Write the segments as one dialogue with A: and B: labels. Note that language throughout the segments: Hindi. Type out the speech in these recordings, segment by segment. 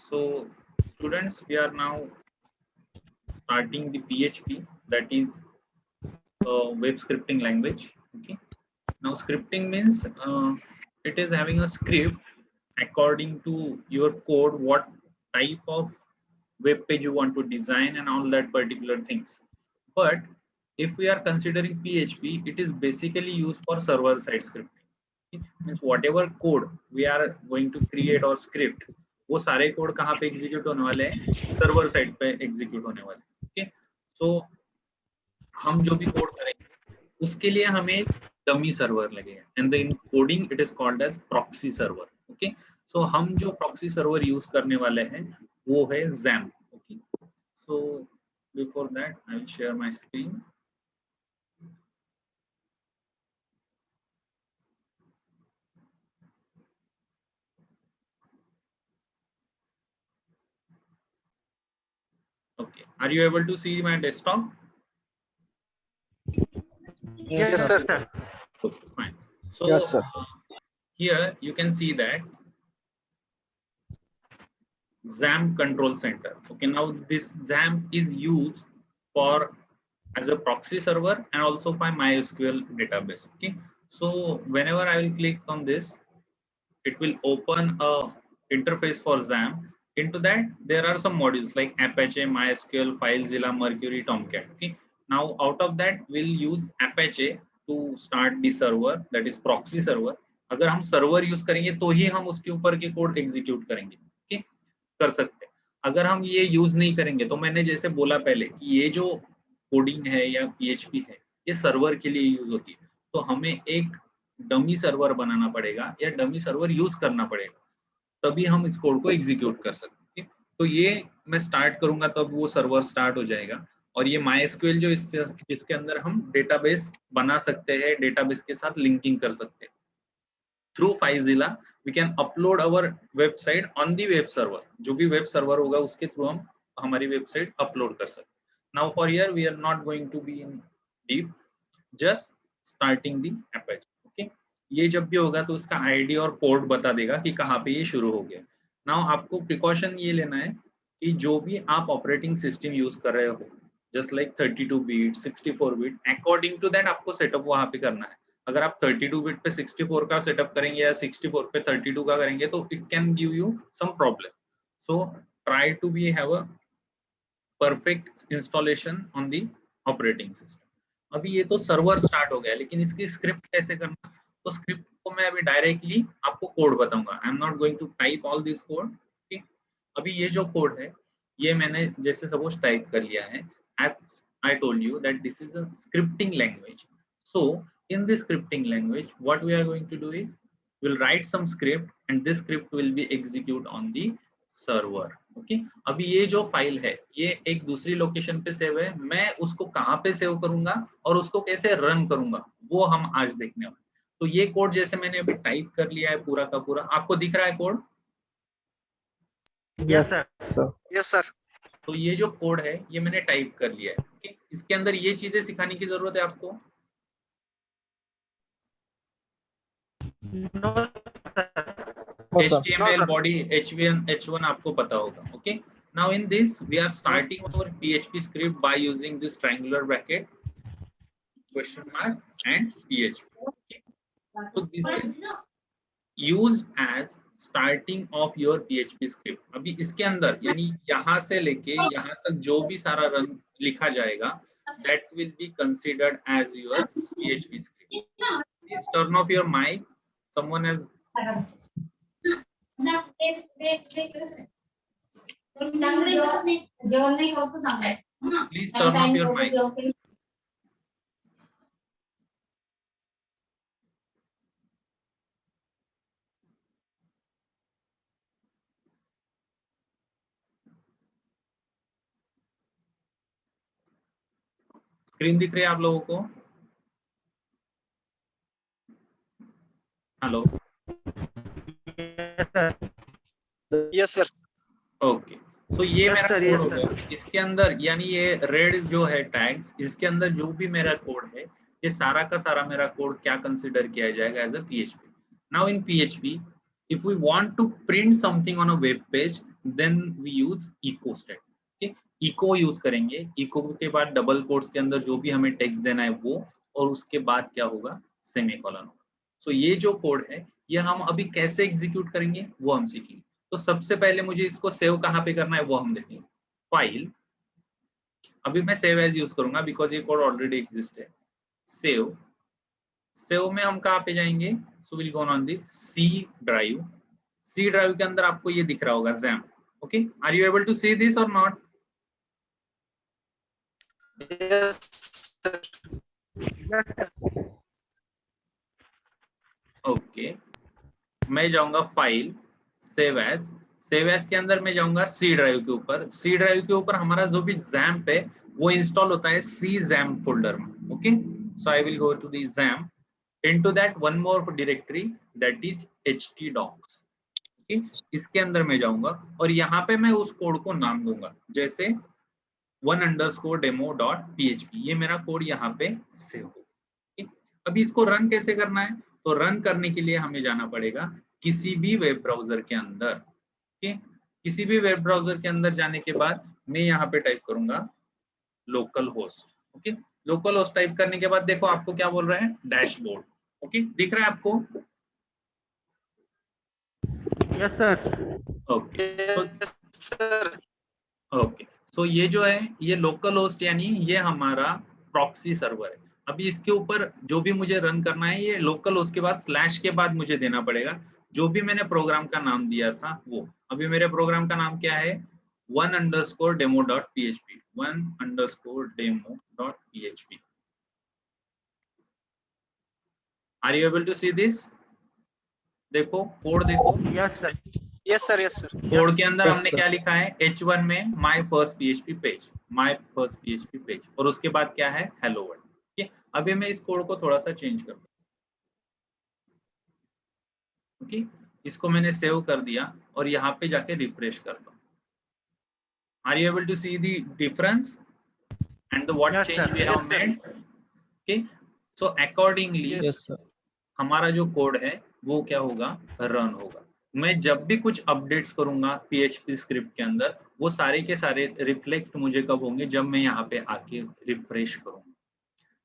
A: So students, we are now starting the PHP, that is web scripting language. Okay. Now scripting means it is having a script according to your code, what type of web page you want to design and all that particular things. But if we are considering PHP, it is basically used for server side scripting. Okay? Means whatever code we are going to create or script, वो सारे कोड कहाँ पे एग्जीक्यूट होने वाले हैं, सर्वर साइड पे एग्जीक्यूट होने वाले हैं. ओके, सो हम जो भी कोड करेंगे उसके लिए हमें डमी सर्वर लगेगा, and in coding it is called as proxy server. Okay, so हम जो प्रॉक्सी सर्वर यूज करने वाले हैं वो है XAMPP. Okay, so before that I will share my screen. Okay, are you able to see my desktop?
B: Yes, sir.
A: Okay, fine. So
B: Yes, sir.
A: Here you can see that XAMPP control center. Okay, now this XAMPP is used for as a proxy server and also by MySQL database. Okay, so whenever I will click on this, it will open a interface for XAMPP. Into that there are some modules like Apache, MySQL, FileZilla, Mercury, Tomcat. Okay, now out of that we'll use Apache to start the server, that is proxy server. अगर हम सर्वर यूज करेंगे तो ही हम उसके ऊपर के कोड एग्जीक्यूट करेंगे. okay? कर सकते हैं. अगर हम ये यूज नहीं करेंगे तो मैंने जैसे बोला पहले कि ये जो कोडिंग है या PHP है ये सर्वर के लिए यूज होती है, तो हमें एक डमी सर्वर बनाना पड़ेगा या डमी सर्वर यूज करना पड़ेगा, तभी हम इस कोड को एग्जीक्यूट कर सकते हैं. तो ये मैं स्टार्ट करूंगा तब वो सर्वर स्टार्ट हो जाएगा. और ये MySQL जो इसके अंदर हम डेटाबेस बना सकते हैं, डेटाबेस के साथ लिंकिंग कर सकते हैं. Through FileZilla we can upload our website on the web server. जो भी वेब सर्वर होगा उसके थ्रू हम हमारी वेबसाइट अपलोड कर सकते हैं. Now for here we are not going to be in deep, just starting the Apache. Okay, ये जब भी होगा तो उसका आईडी और पोर्ट बता देगा कि कहाँ पे ये शुरू हो गया. नाउ आपको प्रिकॉशन ये लेना है कि जो भी आप ऑपरेटिंग सिस्टम यूज कर रहे हो, just like 32 bit 64 bit, according to that आपको सेटअप वहां पे करना है. अगर आप 32 बिट पे 64 का सेटअप करेंगे या 64 पे 32 का करेंगे तो it can give you some problem. So try to be have a perfect installation on the operating system. अभी ये तो सर्वर स्टार्ट हो गया, लेकिन इसकी स्क्रिप्ट कैसे करना, तो स्क्रिप्ट को मैं अभी डायरेक्टली आपको कोड बताऊंगा. I am not going to type all this code. ठीक, अभी ये जो कोड है ये मैंने जैसे सपोज टाइप कर लिया है. As I told you that this is a scripting language. So in this scripting language what we are going to do is we'll write some script and this script will be execute on the server. okay, अभी ये जो फाइल है ये एक दूसरी लोकेशन पे सेव है, मैं उसको कहाँ पे सेव करूंगा और उसको कैसे रन करूंगा वो हम आज देखने वाले. तो ये कोड जैसे मैंने अभी टाइप कर लिया है पूरा का पूरा, आपको दिख रहा है code?
B: Yes, sir. Yes, sir.
A: तो ये जो कोड है ये मैंने टाइप कर लिया है. okay? इसके अंदर ये चीजें सिखाने की जरूरत है आपको? HTML body H1 आपको पता होगा. okay, now in this we are starting our PHP script by using this triangular bracket, question mark and PHP. okay? So this is used as starting of your PHP script. अभी इसके अंदर यानी यहाँ से लेके यहाँ तक जो भी सारा रन लिखा जाएगा that will be considered as your PHP script. Please turn off your mic. Someone has please turn off your mic. Screen दिख रही है आप लोगों को? Hello?
B: Yes, sir.
A: Okay, so ये मेरा कोड हो गया. इसके अंदर यानी ये रेड जो है टैग्स, इसके अंदर जो भी मेरा कोड है ये सारा का सारा मेरा कोड क्या कंसीडर किया जाएगा as a PHP. Now in PHP if we want to print something on a web page then we use echo state. Echo use करेंगे, इको के बाद डबल कोट्स के अंदर जो भी हमें टेक्स्ट देना है वो, और उसके बाद क्या होगा, सेमीकोलन होगा। सो ये जो कोड है ये हम अभी कैसे एग्जीक्यूट करेंगे वो हम सीखेंगे। तो सबसे पहले मुझे इसको सेव कहाँ पे करना है वो हम देखेंगे। फाइल, अभी मैं सेव एज यूज करूंगा बिकॉज ये कोड ऑलरेडी एग्जिस्ट है। सेव, सेव में हम कहाँ पे जाएंगे, so will go on the C drive. C drive के अंदर आपको ये दिख रहा होगा XAMPP। Okay, are you able to see this और नॉट?
B: Yes, sir.
A: ओके, मैं जाऊंगा file, save as. Save as के अंदर मैं जाऊंगा सी ड्राइव के ऊपर। सी ड्राइव के ऊपर हमारा जो भी XAMPP है वो इंस्टॉल होता है सी XAMPP फोल्डर में। Okay, so I will go to the XAMPP, into that one more directory that is htdocs। okay? इसके अंदर मैं जाऊंगा और यहाँ पे मैं उस कोड को नाम दूंगा, जैसे one_demo.php। ये मेरा कोड यहाँ पे सेव हो। okay? अभी इसको रन कैसे करना है, तो रन करने के लिए हमें जाना पड़ेगा किसी भी वेब ब्राउजर के अंदर। okay? किसी भी वेब ब्राउजर के अंदर जाने के बाद मैं यहाँ पे टाइप करूंगा local host. Okay, local host type करने के बाद देखो आपको क्या बोल रहा है, डैशबोर्ड। ओके, दिख रहा है आपको?
C: Yes sir.
A: Okay,
B: Yes, sir.
A: Okay, so ये जो है ये लोकल होस्ट यानी ये हमारा प्रॉक्सी सर्वर है। अभी इसके ऊपर जो भी मुझे रन करना है ये लोकल होस्ट के बाद स्लैश के बाद मुझे देना पड़ेगा जो भी मैंने प्रोग्राम का नाम दिया था वो। अभी मेरे प्रोग्राम का नाम क्या है, one_demo.php, one_demo.php। Are you able to see this? देखो कोड देखो,
C: yes sir.
B: Yes, sir. Yes, sir.
A: Code के अंदर
D: Yes,
A: हमने
D: sir.
A: क्या लिखा है, H1 में my first PHP page, my first PHP page, और उसके बाद क्या है, हेलो वर्ल्ड। ठीक है, अभी मैं इस कोड को थोड़ा सा चेंज कर दूं। ओके, इसको मैंने सेव कर दिया और यहाँ पे जाके रिफ्रेश करता हूँ। Are you able to see the difference and the what
C: Yes,
A: change
C: sir.
A: We have
B: Yes, sir.
A: Made? Okay, so accordingly
B: Yes.
D: Yes, sir.
A: हमारा जो कोड है वो क्या होगा, रन होगा। मैं जब भी कुछ अपडेट्स करूंगा PHP स्क्रिप्ट के अंदर वो सारे के सारे रिफ्लेक्ट मुझे कब होंगे, जब मैं यहाँ पे आके रिफ्रेश करूंगा।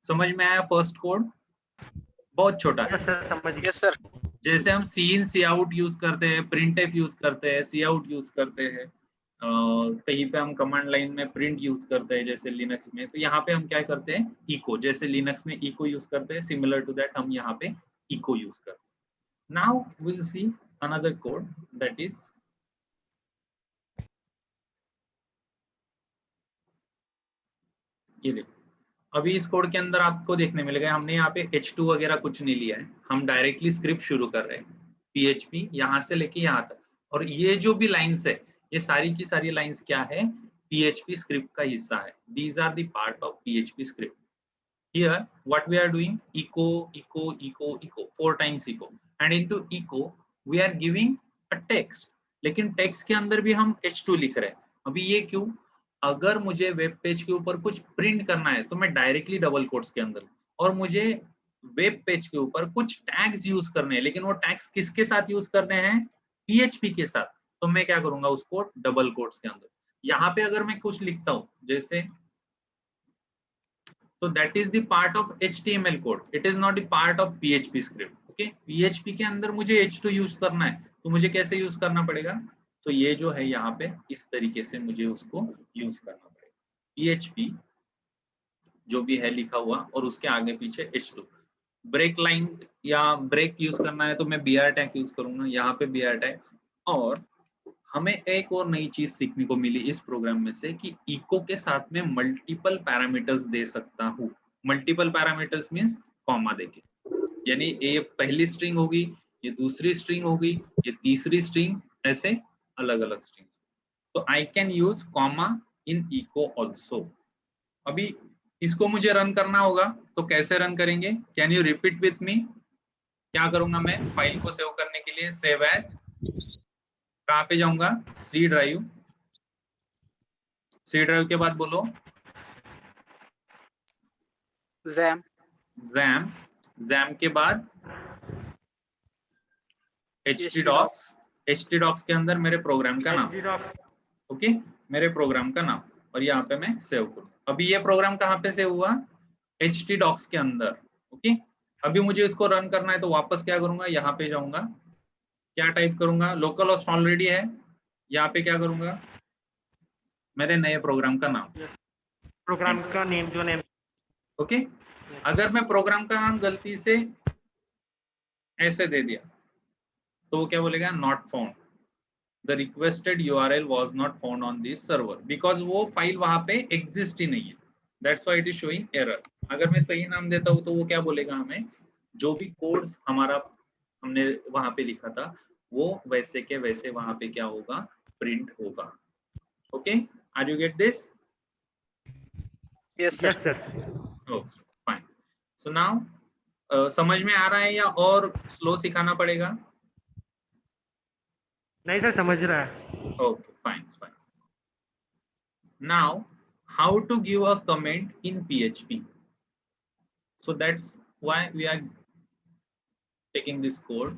A: समझ में आया फर्स्ट कोड? बहुत छोटा है।
C: यस सर, समझ गए।
B: Yes, sir.
A: जैसे हम सी इन सी आउट यूज करते हैं, प्रिंट एफ यूज करते हैं, सी आउट यूज करते हैं, कहीं पे हम कमांड लाइन में प्रिंट यूज करते हैं जैसे लिनक्स में, तो यहाँ पे हम क्या करते हैं, इको। जैसे लिनक्स में इको यूज करते हैं, सिमिलर टू दैट हम यहाँ पे इको यूज करते हैं। Now we'll see another code that is ये देखो। अभी इस कोड के अंदर आपको देखने मिलेगा हमने यहाँ पे H2 वगैरह कुछ नहीं लिया है, हम डायरेक्टली स्क्रिप्ट शुरू कर रहे हैं PHP यहाँ से लेके यहाँ तक। और ये जो भी लाइंस है ये सारी की सारी लाइंस क्या है, PHP स्क्रिप्ट का हिस्सा है। These are the part of PHP script. Here what we are doing, echo echo echo echo, 4 times echo, and into echo we are giving a text। लेकिन टेक्स्ट के अंदर भी हम H2 लिख रहे हैं। अभी ये क्यों, अगर मुझे वेब पेज के ऊपर कुछ प्रिंट करना है तो मैं डायरेक्टली डबल कोट्स के अंदर, और मुझे वेब पेज के ऊपर कुछ टैग्स यूज करने हैं लेकिन वो टैग्स किसके साथ यूज करने हैं, PHP के साथ, तो मैं क्या करूंगा उसको डबल कोट्स के अंदर। यहाँ पे अगर मैं कुछ लिखता हूँ जैसे, so that is the part of HTML code, it is not the part of PHP script। okay, PHP के अंदर मुझे H2 यूज करना है तो मुझे कैसे यूज करना पड़ेगा, तो ये जो है यहाँ पे इस तरीके से मुझे उसको यूज करना पड़ेगा। PHP जो भी है लिखा हुआ और उसके आगे पीछे H2। ब्रेक लाइन या ब्रेक यूज करना है तो मैं BR टैग यूज करूंगा, यहाँ पे BR टैग। और हमें एक और नई चीज सीखने को मिली इस प्रोग्राम में से कि इको के साथ में मल्टीपल पैरामीटर्स दे सकता हूँ। मल्टीपल पैरामीटर्स मींस कॉमा देके, यानी ये पहली स्ट्रिंग होगी, ये दूसरी स्ट्रिंग होगी, ये तीसरी स्ट्रिंग, ऐसे अलग अलग स्ट्रिंग्स। तो I can use comma in echo also. अभी इसको मुझे रन करना होगा तो कैसे रन करेंगे, can you repeat with me? क्या करूंगा मैं, फाइल को सेव करने के लिए सेव एज, कहाँ पे जाऊंगा, सी ड्राइव। सी ड्राइव के बाद बोलो
B: XAMPP.
A: XAMPP के बाद htdocs,
B: htdocs.
A: htdocs के अंदर मेरे प्रोग्राम का नाम,
C: htdocs,
A: ओके, मेरे प्रोग्राम का नाम, और यहाँ पे मैं सेव करूँ। अभी ये प्रोग्राम कहाँ पे सेव हुआ? htdocs के अंदर, ओके। अभी मुझे इसको रन करना है तो वापस क्या करूंगा, यहाँ पे जाऊंगा, क्या टाइप करूंगा, लोकल होस्ट ऑलरेडी है, यहाँ पे क्या करूंगा, मेरे नए प्रोग्राम का नाम,
C: प्रोग्राम का नेम, जो नेम,
A: ओके। अगर मैं प्रोग्राम का नाम गलती से ऐसे दे दिया तो वो क्या बोलेगा, not found, the requested URL was not found on this server, because वो फाइल वहां पे एग्जिस्ट ही नहीं है, that's why it is showing error. अगर मैं सही नाम देता हूं तो वो क्या बोलेगा, हमें जो भी कोड्स हमने वहां पे लिखा था वो वैसे के वैसे वहां पे क्या होगा, प्रिंट होगा, okay. Are you get this?
B: Yes,
C: yes
B: sir.
C: Sir.
A: Okay fine. So now समझ में आ रहा है या और स्लो सिखाना पड़ेगा?
C: नहीं सर, समझ रहा है।
A: Okay, fine, fine. Now, how to give a comment in PHP? So that's why we are taking this code.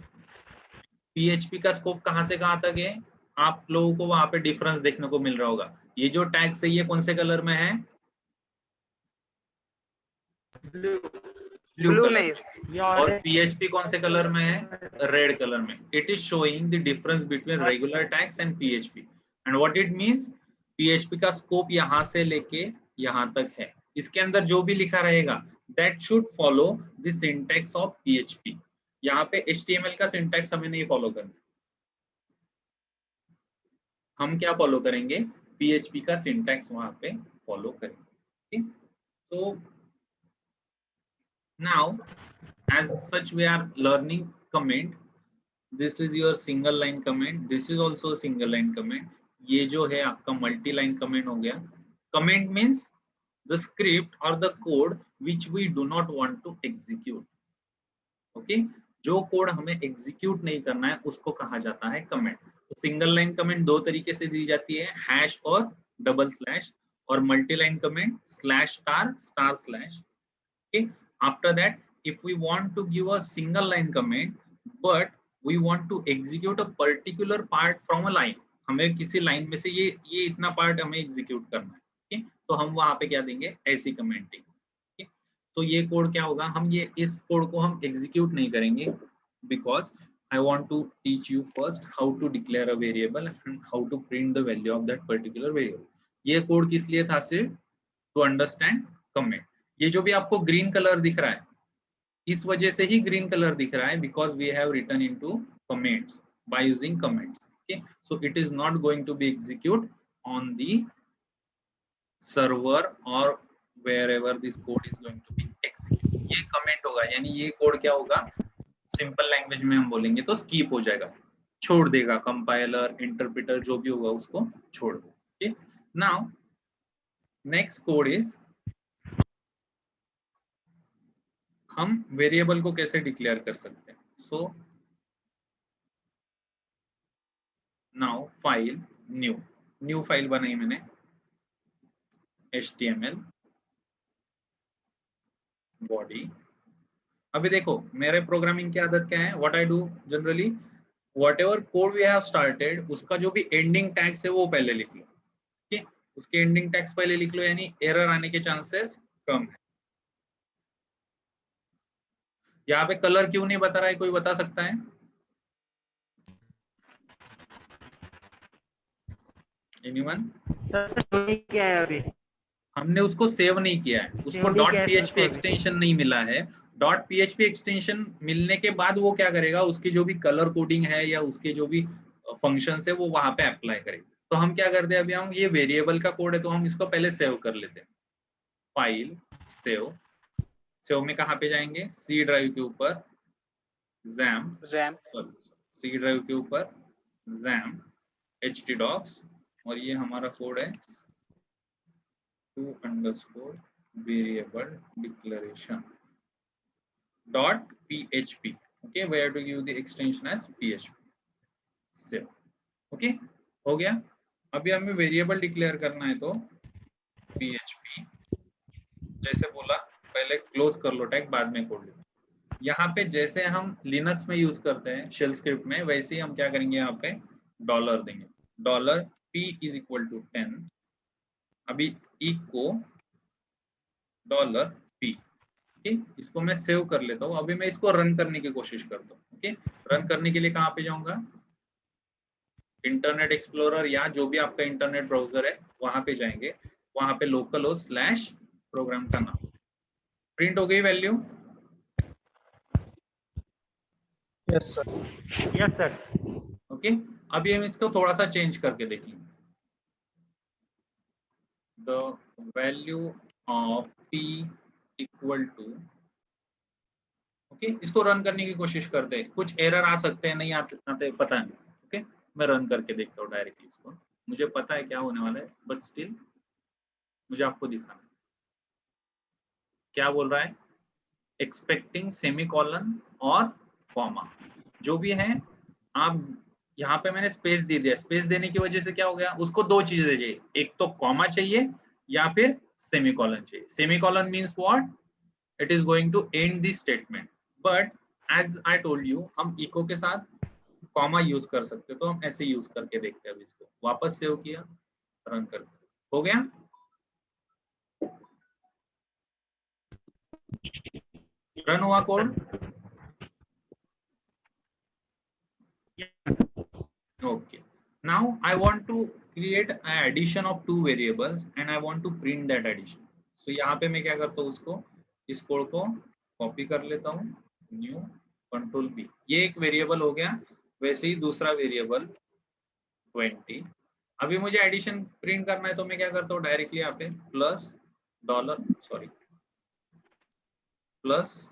A: PHP का स्कोप कहां से कहां तक है? आप लोगों को वहां पे डिफरेंस देखने को मिल रहा होगा। ये जो टैग सही है कौन से कलर में है?
C: ब्लू,
A: ब्लू
B: Blue
A: कलर
B: में
A: में।
C: ये
A: और
C: ऑरेंज,
A: PHP कौन से कलर में है? रेड कलर में। It is showing the difference between regular tags and PHP. And what it means? PHP का स्कोप यहाँ से लेके यहाँ तक है। इसके अंदर जो भी लिखा रहेगा that should follow the syntax of PHP. यहाँ पे HTML का सिंटैक्स हमें नहीं फॉलो करना, हम क्या फॉलो करेंगे, PHP का सिंटैक्स वहां पे फॉलो करेंगे। So now as such we are learning comment. This is your single line comment, this is also a single line comment. ये जो है आपका मल्टी लाइन कमेंट हो गया। Comment means the script or the code which we do not want to execute, okay. जो कोड हमें एग्जीक्यूट नहीं करना है उसको कहा जाता है कमेंट। तो सिंगल लाइन कमेंट दो तरीके से दी जाती है, हैश और डबल स्लैश, और multi line comment slash star star slash, okay. After that if we want to give a single line comment but we want to execute a particular part from a line, हमें किसी लाइन में से ये इतना पार्ट हमें एग्जीक्यूट करना है, ओके, तो हम वहां पे क्या देंगे, ऐसी कमेंटिंग। तो ये कोड क्या होगा, हम ये इस कोड को हम एग्जीक्यूट नहीं करेंगे, because I want to teach you first how to declare a variable and how to print the value of that particular variable. ये कोड किस लिए था, सिर्फ टू अंडरस्टैंड कमेंट। ये जो भी आपको ग्रीन कलर दिख रहा है, इस वजह से ही ग्रीन कलर दिख रहा है, because we have written into comments by using comments, okay. So it is not going to be execute on the server और wherever this code is going to be executed. ये कमेंट होगा, यानी ये कोड क्या होगा, सिंपल लैंग्वेज में हम बोलेंगे तो स्कीप हो जाएगा, छोड़ देगा, कंपाइलर इंटरप्रेटर जो भी होगा उसको छोड़ दो, okay. Now next code is, हम वेरिएबल को कैसे डिक्लेयर कर सकते हैं। So now file, new file बनाई मैंने, HTML बॉडी। अभी देखो मेरे प्रोग्रामिंग की आदत क्या है, what I do generally, whatever code we have started उसका जो भी एंडिंग टैग्स है वो पहले लिख लो, ठीक, उसके एंडिंग टैग्स पहले लिख लो, यानी एरर आने के चांसेस कम है। यहाँ पे कलर क्यों नहीं बता रहा है, कोई बता सकता है? एनीवन?
C: क्या है अभी?
A: हमने उसको सेव नहीं किया है, उसको
C: Save नहीं किया है
A: .php
C: उसको अभी।
A: एक्सटेंशन नहीं मिला है। .php एक्सटेंशन मिलने के बाद वो क्या करेगा, उसकी जो भी कलर कोडिंग है या उसके जो भी फंक्शंस है वो वहां पे अप्लाई करेगा। तो हम क्या करते हैं, अभी हम ये वेरिएबल का कोड है तो हम इसको पहले सेव कर लेते हैं। फाइल, सेव, सेव में कहाँ पे जाएंगे, सी ड्राइव के ऊपर, जैम,
B: Jam.
A: सी ड्राइव के ऊपर जैम htdocs, और ये हमारा कोड है to underscore variable declaration .php, okay, we have to give the extension as php, save, okay, हो गया। अभी हमें वेरिएबल डिक्लेयर करना है तो php, जैसे बोला पहले क्लोज कर लो टैग, बाद में कोड लिखो, यहाँ पे जैसे हम लिनक्स में यूज करते हैं शेल स्क्रिप्ट में, वैसे ही हम क्या करेंगे, यहाँ पे डॉलर देंगे, dollar p is equal to 10, अभी इको डॉलर p। ओके, इसको मैं सेव कर लेता हूँ। अभी मैं इसको रन करने की कोशिश करता हूँ। ओके, रन करने के लिए कहाँ पे जाऊंगा, इंटरनेट एक्सप्लोरर या जो भी आपका इंटरनेट ब्राउजर है वहां पे जाएंगे, वहां पे लोकल हो स्लैश प्रोग्राम का नाम, प्रिंट हो गई value.
D: Yes sir.
C: Yes sir.
A: Okay, अभी हम इसको थोड़ा सा चेंज करके देखेंगे, the value of p equal to, okay, इसको रन करने की कोशिश करते हैं, कुछ एरर आ सकते हैं, नहीं आते पता नहीं। ओके, मैं रन करके देखता हूँ डायरेक्टली इसको, मुझे पता है क्या होने वाला है, बट स्टिल मुझे आपको दिखाना है। क्या बोल रहा है, एक्सपेक्टिंग सेमीकोलन और कॉमा, जो भी है। आप यहाँ पे मैंने स्पेस दे दिया, स्पेस देने की वजह से क्या हो गया, उसको दो चीजें चाहिए, एक तो कॉमा चाहिए या फिर सेमीकोलन चाहिए। Semicolon means what, it is going to end the statement, but as I told you हम इको के साथ कॉमा यूज कर सकते, तो हम ऐसे यूज करके देखते हैं। अब इसको वापस सेव किया, रन कर, हो गया। रन हुआ code. Okay, now I want to create an addition of two variables and I want to print that addition. So यहाँ पे मैं क्या करता हूँ, उसको इस कोड को कॉपी कर लेता हूँ, न्यू कंट्रोल बी, ये एक वेरिएबल हो गया। वैसे ही दूसरा वेरिएबल 20, अभी मुझे एडिशन प्रिंट करना है, तो मैं क्या करता हूँ, डायरेक्टली यहाँ पे plus dollar plus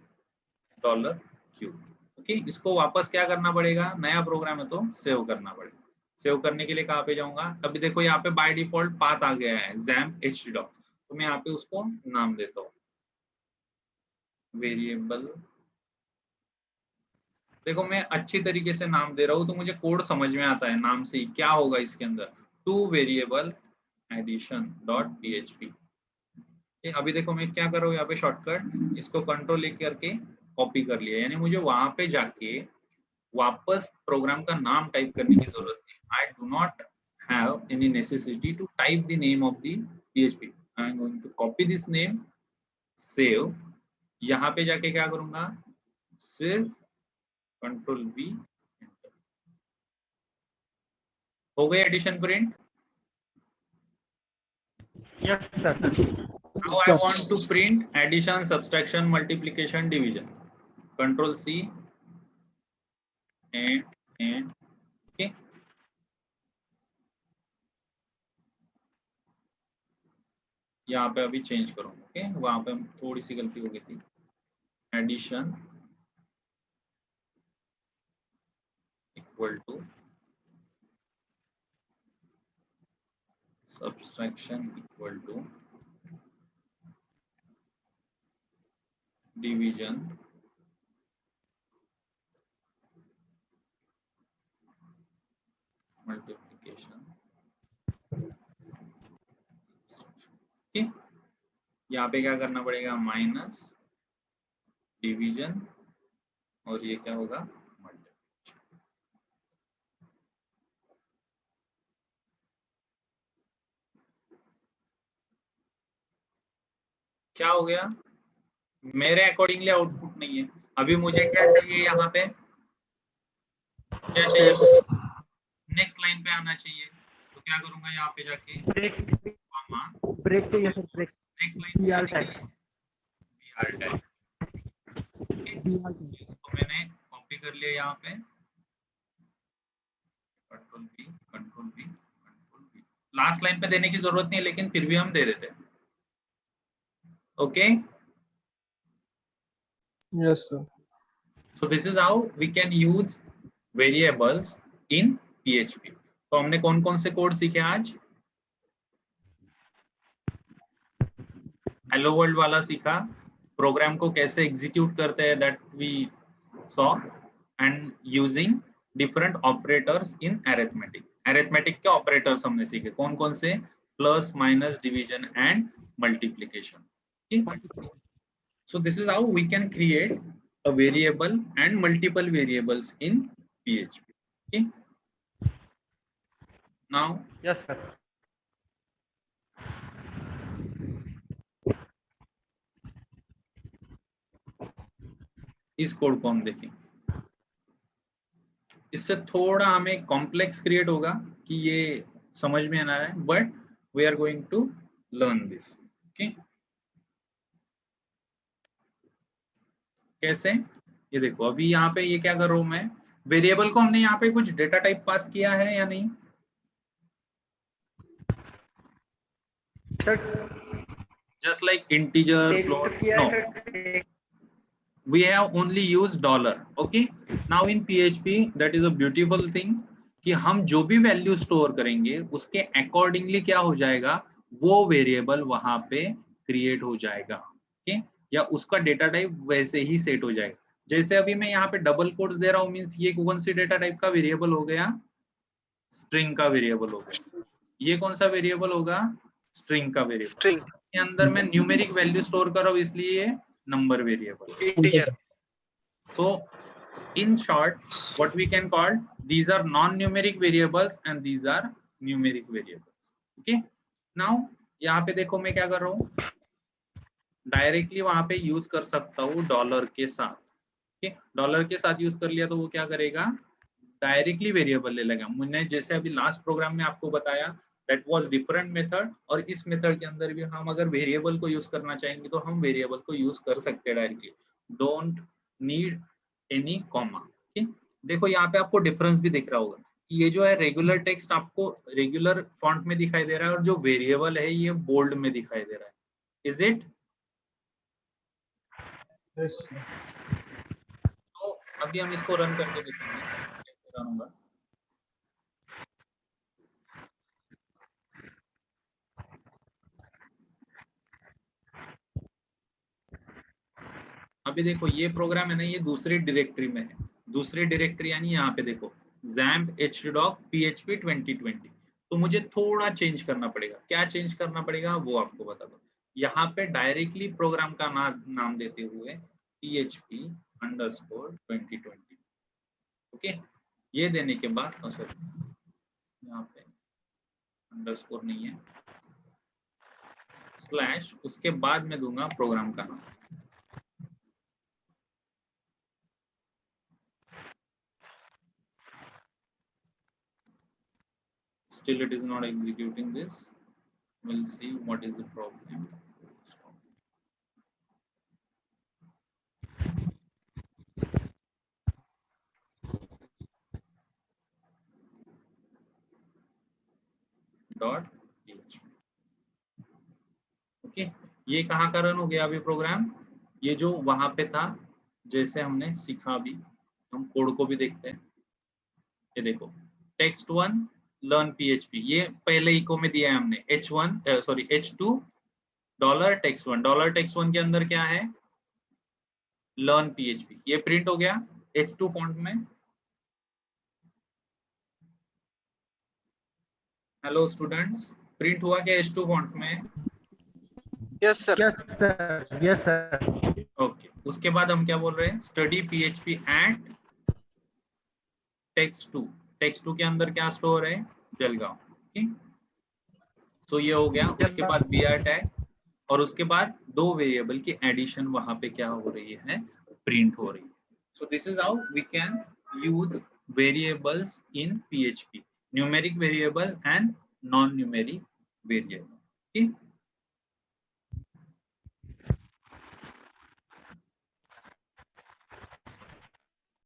A: dollar Q. Okay, इसको वापस क्या करना पड़ेगा, नया प्रोग्राम है तो सेव करना पड़ेगा। सेव करने के लिए कहाँ पे जाऊंगा, अभी देखो यहाँ पे बाय डिफॉल्ट पाथ आ गया है XAMPP htdoc, तो मैं यहाँ पे उसको नाम देता हूँ वेरिएबल। देखो मैं अच्छी तरीके से नाम दे रहा हूँ तो मुझे कोड समझ में आता है नाम से ही क्या होगा इसके अंदर, two variable addition dot php। अभी देखो मैं क्या कर रहा हूँ, यहाँ पे शॉर्टकट इसको कंट्रोल लेकर करके कॉपी कर लिया, यानी मुझे वहां पे जाके वापस प्रोग्राम का नाम टाइप करने की जरूरत नहीं। I do not have any necessity to type the name of the PHP. I am going to copy this name, save, यहाँ पे जाके क्या करूंगा, सिर्फ कंट्रोल V, हो गई addition print.
C: Yes sir.
A: Now I want to print addition, subtraction, multiplication, division. Control C and okay. यहाँ पे अभी चेंज करूंगा। ओके, वहां पे थोड़ी सी गलती हो गई थी। Addition equal to subtraction equal to division multiplication. ठीक, यहाँ पे क्या करना पड़ेगा, माइनस डिवीजन और ये क्या होगा, मल्टीप्लिकेशन। क्या हो गया, मेरे अकॉर्डिंगली आउटपुट नहीं है। अभी मुझे क्या चाहिए, यहाँ पे क्या चाहिए, नेक्स्ट लाइन पे आना चाहिए, तो क्या करूंगा, यहाँ पे जाके
C: ब्रेक चाहिए sir, break.
A: Next line
C: BR tag.
A: तो मैंने कॉपी कर लिया यहाँ पे, control V, control V, control V। Last line पे देने की जरूरत नहीं है, लेकिन फिर भी हम दे देते हैं। Okay,
D: yes sir.
A: so this is how we can use variables in PHP। तो हमने कौन कौन से कोड सीखे आज, हेलो वर्ल्ड वाला सीखा, प्रोग्राम को कैसे एग्जीक्यूट करते हैं, that we saw, and using different operators in arithmetic. Arithmetic के ऑपरेटर्स हमने सीखे, कौन कौन से, plus, minus, division and multiplication. So this is how we can create a variable and multiple variables in PHP. Okay. Now
C: Yes, sir.
A: इस कोड को हम देखें, इससे थोड़ा हमें कॉम्प्लेक्स क्रिएट होगा कि ये समझ में आना है, but we are going to learn this. Okay, कैसे? ये देखो, अभी यहाँ पे ये क्या कर रहा हूं मैं, वेरिएबल को हमने यहाँ पे कुछ डेटा टाइप पास किया है या नहीं?
C: Sir,
A: Just like integer, float, no. We have only used dollar. Okay. Now in PHP, that is a beautiful thing कि हम जो भी वैल्यू स्टोर करेंगे उसके अकॉर्डिंगली क्या हो जाएगा, वो वेरिएबल वहां पे क्रिएट हो जाएगा. ओके, या उसका डेटा टाइप वैसे ही सेट हो जाएगा. जैसे अभी मैं यहाँ पे डबल कोट्स दे रहा हूँ, मींस ये कौन सी डेटा टाइप का वेरिएबल हो गया? स्ट्रिंग का वेरिएबल हो गया. ये कौन सा वेरिएबल होगा? स्ट्रिंग का वेरिएबल.
B: स्ट्रिंग
A: के अंदर मैं न्यूमेरिक वैल्यू स्टोर कर रहा हूँ, इसलिए number variable.
B: Integer.
A: So in short, what we can call, these are non-numeric variables and these are numeric variables. Okay. Now यहाँ पे देखो मैं क्या कर रहा हूँ, डायरेक्टली वहां पे यूज कर सकता हूँ डॉलर के साथ. okay? डॉलर के साथ यूज कर लिया तो वो क्या करेगा, डायरेक्टली वेरिएबल ले लेगा. मैंने जैसे अभी लास्ट प्रोग्राम में आपको बताया, दैट वाज डिफरेंट मेथड, और इस मेथड के अंदर भी हम अगर वेरिएबल को यूज करना चाहेंगे तो हम वेरिएबल को यूज कर सकते हैं directly. Don't need any comma. देखो यहाँ पे आपको डिफरेंस भी दिख रहा होगा, ये जो है रेगुलर टेक्स्ट आपको रेगुलर फॉन्ट में दिखाई दे रहा है और जो वेरिएबल है ये बोल्ड में दिखाई दे रहा है. Is it?
D: Yes, sir.
A: तो अभी हम इसको रन करके देखेंगे कैसे रन होगा. अभी देखो ये प्रोग्राम है ना, ये दूसरी डायरेक्टरी में है. दूसरी डायरेक्टरी यानी यहाँ पे देखो XAMPP htdoc PHP 2020. तो मुझे थोड़ा चेंज करना पड़ेगा. क्या चेंज करना पड़ेगा वो आपको बता दो. यहाँ पे डायरेक्टली प्रोग्राम का नाम देते हुए PHP_2020. ओके, ये देने के बाद सॉरी यहाँ पे अंडरस्कोर नहीं है, स्लैश, उसके बाद मैं दूंगा प्रोग्राम का नाम. Still it is not executing this. We'll see what is the problem. .php. Okay, ये कहाँ का रन हो गया अभी प्रोग्राम? ये जो वहां पे था, जैसे हमने सीखा, अभी हम कोड को भी देखते हैं. ये देखो text1 learn PHP, ये पहले इको में दिया है हमने H2 $text1 के अंदर क्या है, learn PHP. ये प्रिंट हो गया H2 फॉन्ट में. हेलो स्टूडेंट्स, प्रिंट हुआ क्या H2 फॉन्ट में?
B: Yes sir.
C: yes, sir. Yes, sir.
A: Okay, उसके बाद हम क्या बोल रहे हैं, स्टडी PHP एट text2 के अंदर क्या स्टोर है, जलगांव. ओके, सो ये हो गया. उसके बाद br टैग, और उसके बाद दो वेरिएबल की एडिशन वहां पे क्या हो रही है, प्रिंट हो रही है. So this is how we can use variables in PHP, numeric variable and non numeric variable. Okay.